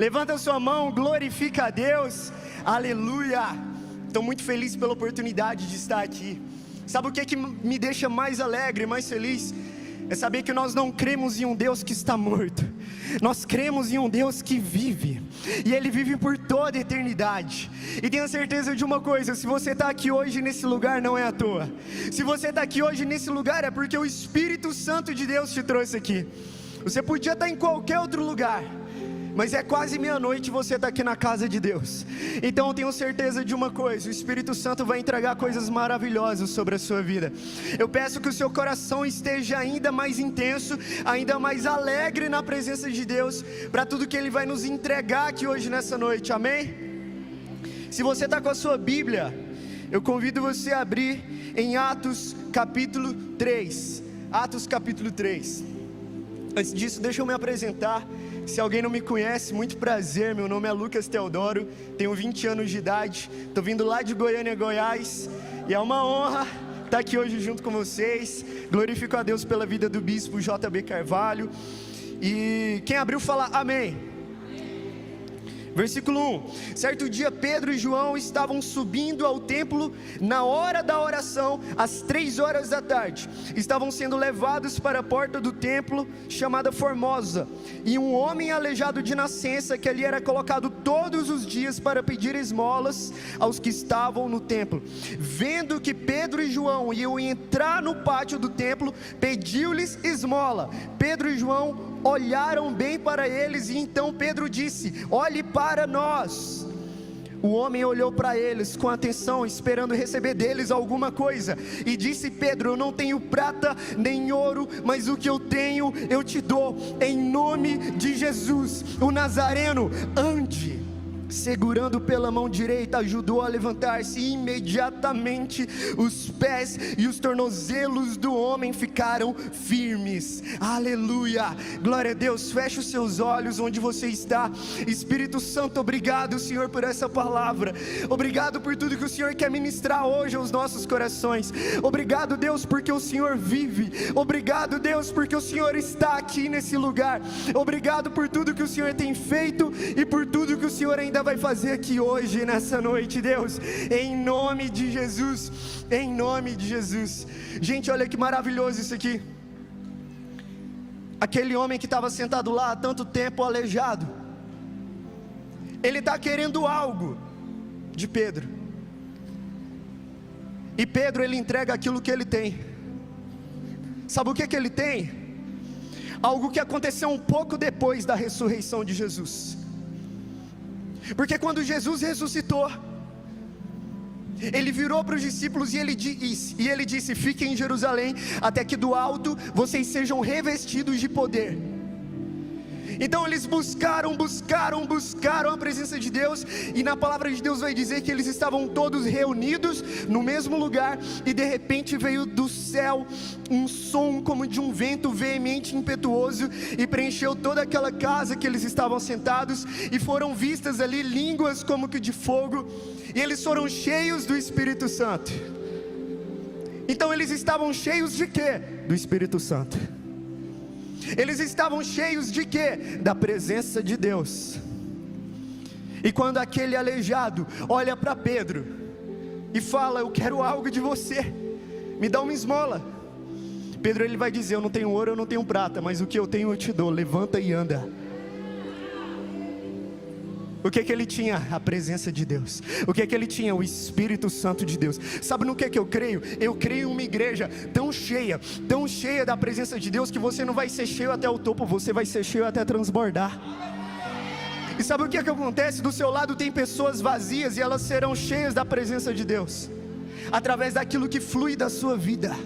Levanta a sua mão, glorifica a Deus. Aleluia. Estou muito feliz pela oportunidade de estar aqui. Sabe o que me deixa mais alegre, mais feliz? É saber que nós não cremos em um Deus que está morto. Nós cremos em um Deus que vive, e Ele vive por toda a eternidade. E tenha certeza de uma coisa: se você está aqui hoje nesse lugar, não é à toa. Se você está aqui hoje nesse lugar, é porque o Espírito Santo de Deus te trouxe aqui. Você podia estar em qualquer outro lugar, mas é quase meia-noite e você está aqui na casa de Deus. Então eu tenho certeza de uma coisa: o Espírito Santo vai entregar coisas maravilhosas sobre a sua vida. Eu peço que o seu coração esteja ainda mais intenso, ainda mais alegre na presença de Deus, para tudo que Ele vai nos entregar aqui hoje nessa noite, amém? Se você está com a sua Bíblia, eu convido você a abrir em Atos capítulo 3. Atos capítulo 3. Antes disso, deixa eu me apresentar. Se alguém não me conhece, muito prazer, meu nome é Lucas Teodoro, tenho 20 anos de idade, estou vindo lá de Goiânia, Goiás, e é uma honra estar aqui hoje junto com vocês. Glorifico a Deus pela vida do bispo JB Carvalho, e quem abriu fala amém. Versículo 1: certo dia Pedro e João estavam subindo ao templo na hora da oração, às 3 horas da tarde. Estavam sendo levados para a porta do templo, chamada Formosa, e um homem aleijado de nascença, que ali era colocado todos os dias para pedir esmolas aos que estavam no templo, vendo que Pedro e João iam entrar no pátio do templo, pediu-lhes esmola. Pedro e João olharam bem para eles, e então Pedro disse: olhe para nós. O homem olhou para eles com atenção, esperando receber deles alguma coisa, e disse: Pedro, eu não tenho prata nem ouro, mas o que eu tenho eu te dou. Em nome de Jesus, o Nazareno, ande. Segurando pela mão direita, ajudou a levantar-se, e imediatamente os pés e os tornozelos do homem ficaram firmes. Aleluia, glória a Deus. Feche os seus olhos onde você está. Espírito Santo, obrigado, Senhor, por essa palavra. Obrigado por tudo que o Senhor quer ministrar hoje aos nossos corações. Obrigado, Deus, porque o Senhor vive. Obrigado, Deus, porque o Senhor está aqui nesse lugar. Obrigado por tudo que o Senhor tem feito e por tudo que o Senhor ainda vai fazer aqui hoje, nessa noite, Deus, em nome de Jesus, em nome de Jesus. Gente, olha que maravilhoso isso aqui. Aquele homem que estava sentado lá há tanto tempo, aleijado, ele está querendo algo de Pedro, e Pedro, ele entrega aquilo que ele tem. Sabe o que ele tem? Algo que aconteceu um pouco depois da ressurreição de Jesus. Porque quando Jesus ressuscitou, Ele virou para os discípulos e ele disse: fiquem em Jerusalém, até que do alto vocês sejam revestidos de poder. Então eles buscaram a presença de Deus, e na palavra de Deus vai dizer que eles estavam todos reunidos no mesmo lugar, e de repente veio do céu um som como de um vento veemente e impetuoso, e preencheu toda aquela casa que eles estavam sentados, e foram vistas ali línguas como que de fogo, e eles foram cheios do Espírito Santo. Então eles estavam cheios de quê? Do Espírito Santo. Eles estavam cheios de quê? Da presença de Deus. E quando aquele aleijado olha para Pedro e fala: eu quero algo de você, me dá uma esmola. Pedro, ele vai dizer: eu não tenho ouro, eu não tenho prata, mas o que eu tenho eu te dou, levanta e anda. O que ele tinha? A presença de Deus. O que ele tinha? O Espírito Santo de Deus. Sabe no que eu creio? Eu creio em uma igreja tão cheia da presença de Deus, que você não vai ser cheio até o topo, você vai ser cheio até transbordar. E sabe o que acontece? Do seu lado tem pessoas vazias, e elas serão cheias da presença de Deus, através daquilo que flui da sua vida.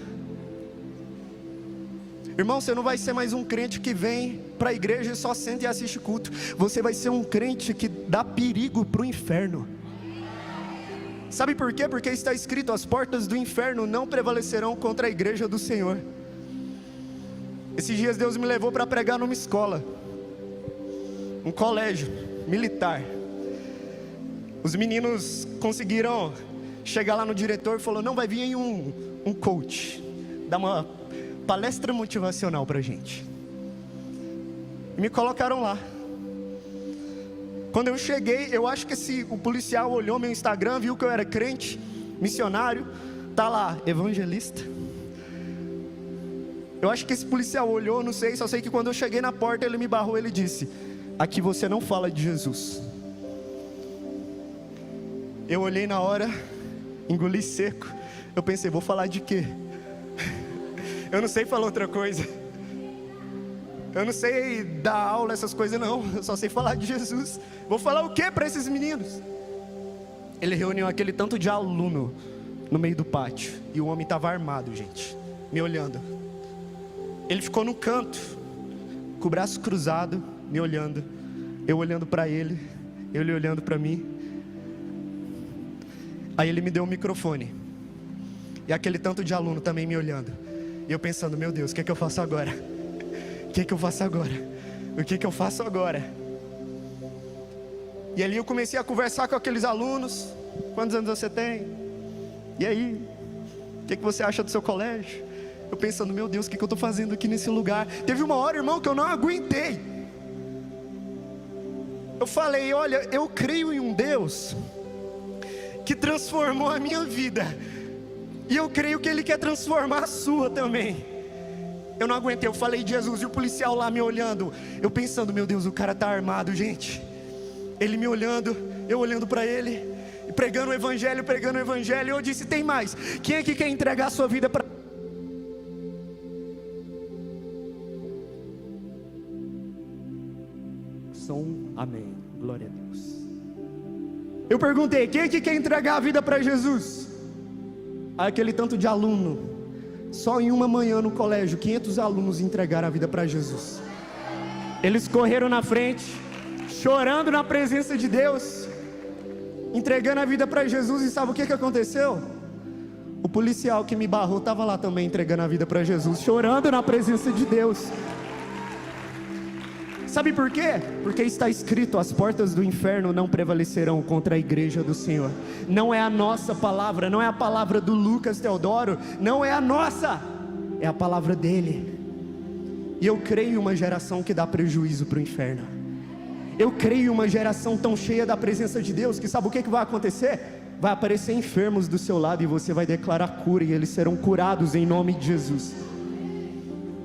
Irmão, você não vai ser mais um crente que vem para a igreja e só senta e assiste culto. Você vai ser um crente que dá perigo para o inferno. Sabe por quê? Porque está escrito: as portas do inferno não prevalecerão contra a igreja do Senhor. Esses dias Deus me levou para pregar numa escola, um colégio militar. Os meninos conseguiram chegar lá no diretor e falou: não, vai vir aí um coach, dar uma palestra motivacional pra gente. E me colocaram lá. Quando eu cheguei, eu acho que o policial olhou meu Instagram, viu que eu era crente, missionário, tá lá, evangelista. Eu acho que esse policial olhou, não sei, só sei que quando eu cheguei na porta, ele me barrou, ele disse: aqui você não fala de Jesus. Eu olhei na hora, engoli seco, eu pensei, vou falar de quê? Eu não sei falar outra coisa. Eu não sei dar aula, essas coisas não, eu só sei falar de Jesus. Vou falar o que para esses meninos? Ele reuniu aquele tanto de aluno no meio do pátio, e o homem estava armado, gente, me olhando. Ele ficou no canto, com o braço cruzado, me olhando. Eu olhando para ele, ele olhando para mim. Aí ele me deu o microfone, e aquele tanto de aluno também me olhando. E eu pensando, meu Deus, o que é que eu faço agora? O que é que eu faço agora? O que é que eu faço agora? E ali eu comecei a conversar com aqueles alunos. Quantos anos você tem? E aí? O que é que você acha do seu colégio? Eu pensando, meu Deus, o que é que eu estou fazendo aqui nesse lugar? Teve uma hora, irmão, que eu não aguentei. Eu falei, olha, eu creio em um Deus que transformou a minha vida, e eu creio que Ele quer transformar a sua também. Eu não aguentei, eu falei de Jesus, e o policial lá me olhando, eu pensando, meu Deus, o cara está armado, gente. Ele me olhando, eu olhando para ele, e pregando o evangelho, e eu disse, tem mais, quem aqui quer entregar a sua vida para... Amém, glória a Deus. Eu perguntei, quem aqui quer entregar a vida para Jesus? Aí aquele tanto de aluno, só em uma manhã no colégio, 500 alunos entregaram a vida para Jesus. Eles correram na frente, chorando na presença de Deus, entregando a vida para Jesus. E sabe o que aconteceu? O policial que me barrou estava lá também entregando a vida para Jesus, chorando na presença de Deus. Sabe por quê? Porque está escrito, as portas do inferno não prevalecerão contra a igreja do Senhor. Não é a nossa palavra, não é a palavra do Lucas Teodoro, não é a nossa, é a palavra dele. E eu creio em uma geração que dá prejuízo para o inferno. Eu creio em uma geração tão cheia da presença de Deus, que sabe o que vai acontecer? Vai aparecer enfermos do seu lado, e você vai declarar cura, e eles serão curados em nome de Jesus.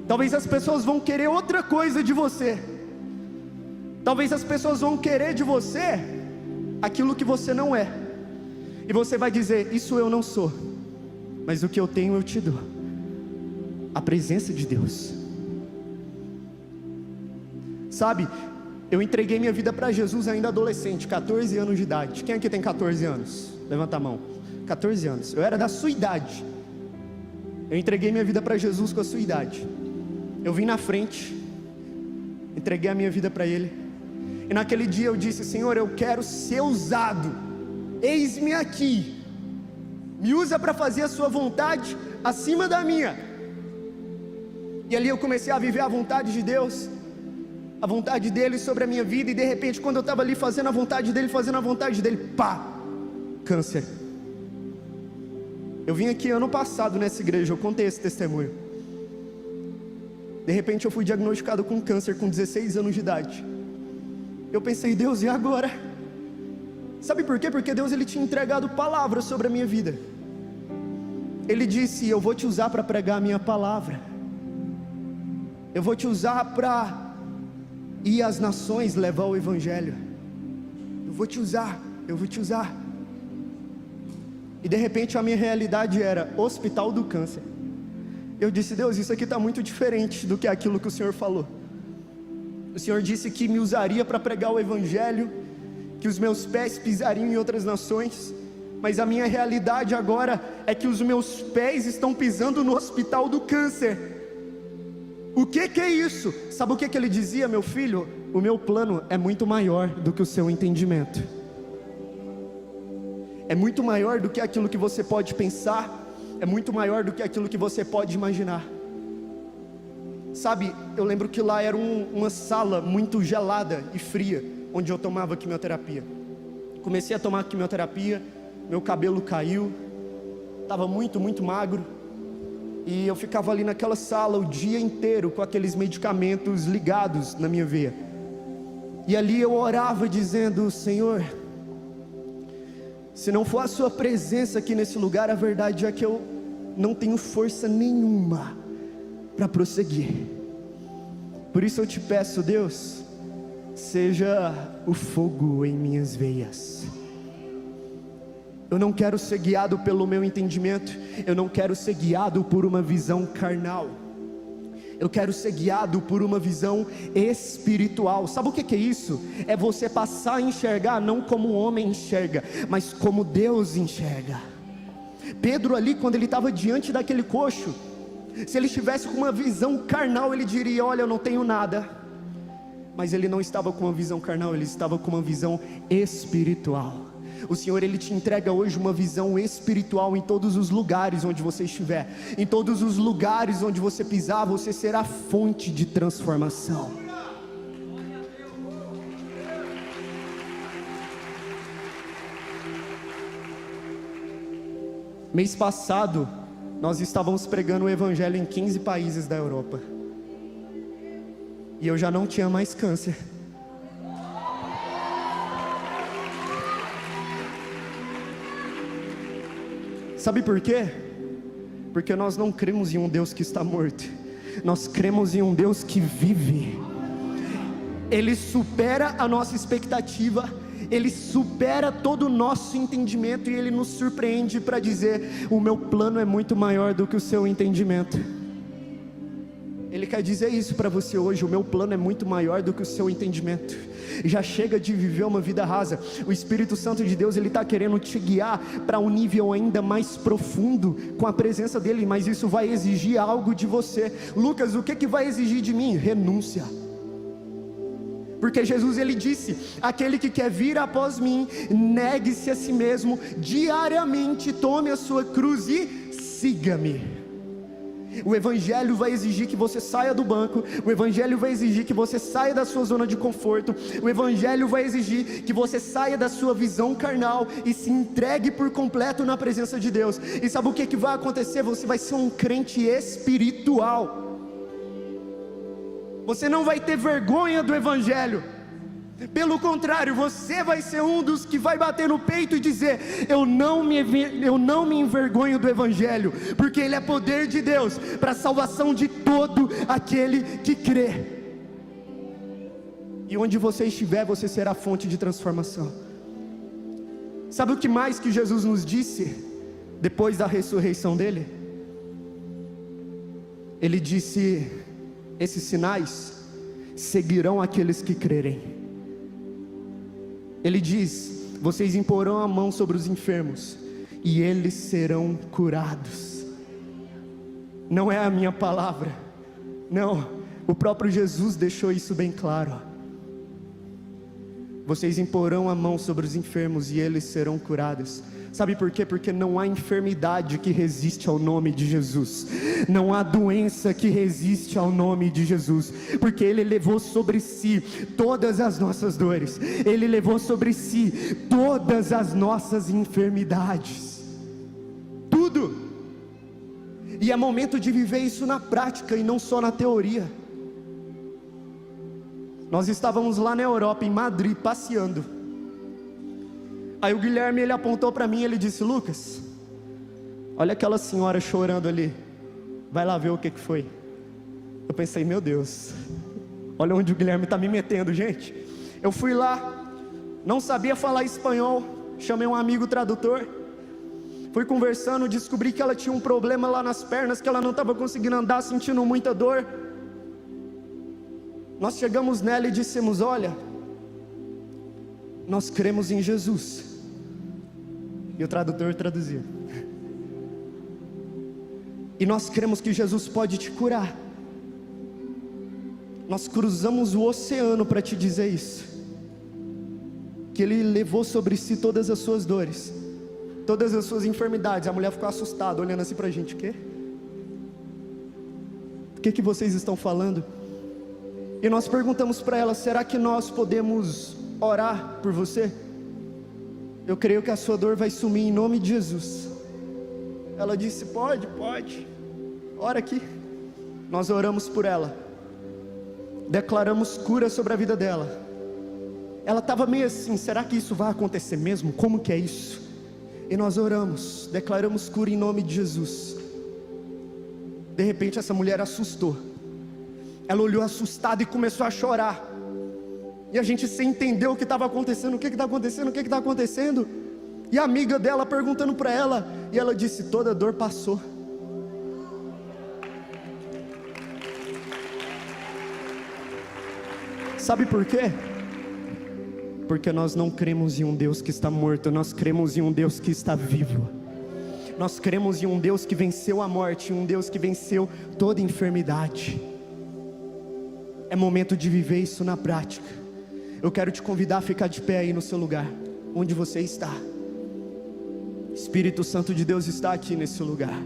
Talvez as pessoas vão querer outra coisa de você. Talvez as pessoas vão querer de você aquilo que você não é, e você vai dizer, isso eu não sou, mas o que eu tenho eu te dou, a presença de Deus. Sabe, eu entreguei minha vida para Jesus ainda adolescente, 14 anos de idade. Quem aqui tem 14 anos? Levanta a mão. 14 anos, eu era da sua idade. Eu entreguei minha vida para Jesus com a sua idade. Eu vim na frente, entreguei a minha vida para Ele. E naquele dia eu disse, Senhor, eu quero ser usado, eis-me aqui, me usa para fazer a sua vontade acima da minha. E ali eu comecei a viver a vontade de Deus, a vontade dEle sobre a minha vida. E de repente, quando eu estava ali fazendo a vontade dEle, pá, câncer. Eu vim aqui ano passado nessa igreja, eu contei esse testemunho. De repente eu fui diagnosticado com câncer com 16 anos de idade. Eu pensei, Deus, e agora? Sabe por quê? Porque Deus, Ele tinha entregado palavras sobre a minha vida. Ele disse, eu vou te usar para pregar a minha palavra. Eu vou te usar para ir às nações levar o Evangelho. Eu vou te usar. E de repente a minha realidade era Hospital do Câncer. Eu disse, Deus, isso aqui está muito diferente do que aquilo que o Senhor falou. O Senhor disse que me usaria para pregar o Evangelho, que os meus pés pisariam em outras nações, mas a minha realidade agora é que os meus pés estão pisando no Hospital do Câncer. O que é isso? Sabe o que Ele dizia, meu filho? O meu plano é muito maior do que o seu entendimento, é muito maior do que aquilo que você pode pensar, é muito maior do que aquilo que você pode imaginar. Sabe, eu lembro que lá era uma sala muito gelada e fria, onde eu tomava quimioterapia. Comecei a tomar quimioterapia, meu cabelo caiu, estava muito magro, e eu ficava ali naquela sala o dia inteiro com aqueles medicamentos ligados na minha veia. E ali eu orava dizendo: Senhor, se não for a sua presença aqui nesse lugar, a verdade é que eu não tenho força nenhuma para prosseguir. Por isso eu te peço, Deus, seja o fogo em minhas veias. Eu não quero ser guiado pelo meu entendimento, eu não quero ser guiado por uma visão carnal, eu quero ser guiado por uma visão espiritual. Sabe o que é isso? É você passar a enxergar não como o homem enxerga, mas como Deus enxerga. Pedro ali, quando ele estava diante daquele coxo, se ele estivesse com uma visão carnal, ele diria: olha, eu não tenho nada. Mas ele não estava com uma visão carnal, ele estava com uma visão espiritual. O Senhor, Ele te entrega hoje uma visão espiritual em todos os lugares onde você estiver. Em todos os lugares onde você pisar, você será fonte de transformação. Mês passado, nós estávamos pregando o Evangelho em 15 países da Europa. E eu já não tinha mais câncer. Sabe por quê? Porque nós não cremos em um Deus que está morto, nós cremos em um Deus que vive. Ele supera a nossa expectativa, Ele supera todo o nosso entendimento, e Ele nos surpreende para dizer: o meu plano é muito maior do que o seu entendimento. Ele quer dizer isso para você hoje: o meu plano é muito maior do que o seu entendimento. Já chega de viver uma vida rasa. O Espírito Santo de Deus, Ele está querendo te guiar para um nível ainda mais profundo com a presença dEle, mas isso vai exigir algo de você. Lucas, o que vai exigir de mim? Renúncia. Porque Jesus, Ele disse: aquele que quer vir após mim, negue-se a si mesmo diariamente, tome a sua cruz e siga-me. O Evangelho vai exigir que você saia do banco, o Evangelho vai exigir que você saia da sua zona de conforto, o Evangelho vai exigir que você saia da sua visão carnal e se entregue por completo na presença de Deus. E sabe o que vai acontecer? Você vai ser um crente espiritual. Você não vai ter vergonha do Evangelho. Pelo contrário, você vai ser um dos que vai bater no peito e dizer: eu não me envergonho do Evangelho, porque ele é poder de Deus para a salvação de todo aquele que crê. E onde você estiver, você será fonte de transformação. Sabe o que mais que Jesus nos disse depois da ressurreição dele? Ele disse: esses sinais seguirão aqueles que crerem. Ele diz: vocês imporão a mão sobre os enfermos e eles serão curados. Não é a minha palavra, não, o próprio Jesus deixou isso bem claro. Vocês imporão a mão sobre os enfermos e eles serão curados. Sabe por quê? Porque não há enfermidade que resiste ao nome de Jesus, não há doença que resiste ao nome de Jesus, porque Ele levou sobre si todas as nossas dores, Ele levou sobre si todas as nossas enfermidades, tudo. E é momento de viver isso na prática e não só na teoria. Nós estávamos lá na Europa, em Madrid, passeando. Aí o Guilherme, ele apontou para mim e ele disse: Lucas, olha aquela senhora chorando ali, vai lá ver o que foi. Eu pensei: meu Deus, olha onde o Guilherme está me metendo, gente. Eu fui lá, não sabia falar espanhol, chamei um amigo tradutor, fui conversando, descobri que ela tinha um problema lá nas pernas, que ela não estava conseguindo andar, sentindo muita dor. Nós chegamos nela e dissemos: olha, nós cremos em Jesus. E o tradutor traduziu: e nós cremos que Jesus pode te curar. Nós cruzamos o oceano para te dizer isso, que Ele levou sobre si todas as suas dores, todas as suas enfermidades. A mulher ficou assustada, olhando assim para a gente: o quê? O que vocês estão falando? E nós perguntamos para ela: será que nós podemos orar por você? Eu creio que a sua dor vai sumir em nome de Jesus. Ela disse: pode, ora aqui. Nós oramos por ela, declaramos cura sobre a vida dela. ela estava meio assim: será que isso vai acontecer mesmo? Como que é isso? E nós oramos, declaramos cura em nome de Jesus. De repente essa mulher assustou, ela olhou assustada e começou a chorar, e a gente sem entender o que estava acontecendo. O que está acontecendo? O que está acontecendo? E a amiga dela perguntando para ela, e ela disse: toda dor passou. Sabe por quê? Porque nós não cremos em um Deus que está morto, nós cremos em um Deus que está vivo. Nós cremos em um Deus que venceu a morte, um Deus que venceu toda enfermidade. É momento de viver isso na prática. Eu quero te convidar a ficar de pé aí no seu lugar, onde você está. Espírito Santo de Deus está aqui nesse lugar.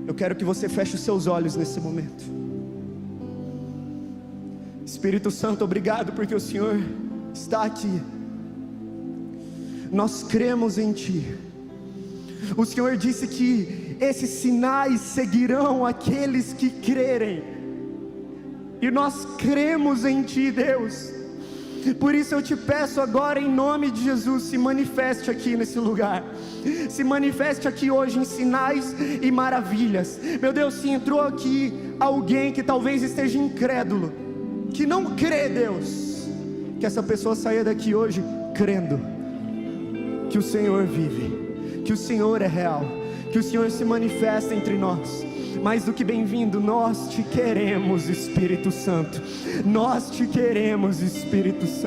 Eu quero que você feche os seus olhos nesse momento. Espírito Santo, obrigado porque o Senhor está aqui. Nós cremos em Ti. O Senhor disse que esses sinais seguirão aqueles que crerem, e nós cremos em Ti, Deus. Por isso eu te peço agora, em nome de Jesus, se manifeste aqui nesse lugar. Se manifeste aqui hoje em sinais e maravilhas. Meu Deus, se entrou aqui alguém que talvez esteja incrédulo, que não crê, Deus, que essa pessoa saia daqui hoje crendo que o Senhor vive, que o Senhor é real, que o Senhor se manifesta entre nós. Mais do que bem-vindo, nós te queremos, Espírito Santo. Nós te queremos, Espírito Santo.